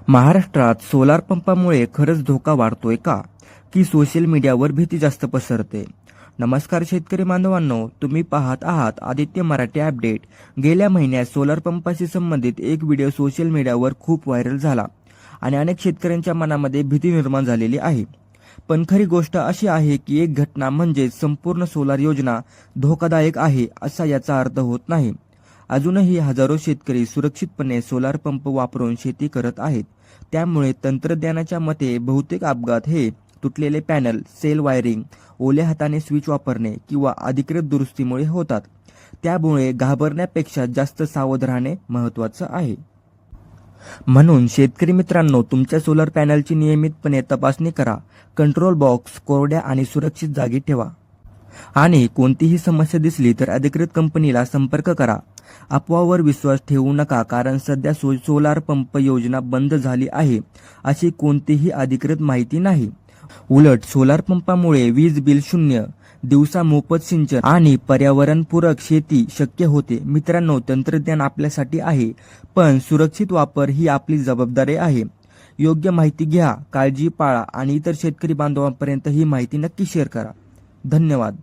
महाराष्ट्रात सोलार पंपामुळे खरंच धोका वाढतोय का? की सोशल मीडियावर भीती जास्त पसरते? नमस्कार शेतकरी बांधवांनो, तुम्ही पाहत आहात आदित्य मराठी अपडेट. गेल्या महिन्यात सोलार पंपाशी संबंधित एक व्हिडिओ सोशल मीडियावर खूप व्हायरल झाला आणि अनेक शेतकऱ्यांच्या मनामध्ये भीती निर्माण झालेली आहे. पण खरी गोष्ट अशी आहे की एक घटना म्हणजे संपूर्ण सोलार योजना धोकादायक आहे असा याचा अर्थ होत नाही. अजूनही हजारो शेतकरी सुरक्षितपणे सोलार पंप वापरून शेती करत आहेत. त्यामुळे तंत्रज्ञानाच्या मते बहुतेक अपघात हे तुटलेले पॅनल, सेल वायरिंग, ओल्या हाताने स्विच वापरणे किंवा अधिकृत दुरुस्तीमुळे होतात. त्यामुळे घाबरण्यापेक्षा जास्त सावध राहणे महत्त्वाचं आहे. म्हणून शेतकरी मित्रांनो, तुमच्या सोलर पॅनलची नियमितपणे तपासणी करा. कंट्रोल बॉक्स कोरड्या आणि सुरक्षित जागी ठेवा आणि कोणतीही समस्या दिसली तर अधिकृत कंपनीला संपर्क करा. अफवावर विश्वास ठेवू नका, कारण सध्या सोलार पंप योजना बंद झाली आहे अशी कोणतीही अधिकृत माहिती नाही. उलट सोलार पंपामुळे वीज बिल शून्य, दिवसा मोफत सिंचन आणि पर्यावरणपूरक शेती शक्य होते. मित्रांनो, तंत्रज्ञान आपल्यासाठी आहे, पण सुरक्षित वापर ही आपली जबाबदारी आहे. योग्य माहिती घ्या, काळजी पाळा आणि इतर शेतकरी बांधवांपर्यंत ही माहिती नक्की शेअर करा. धन्यवाद.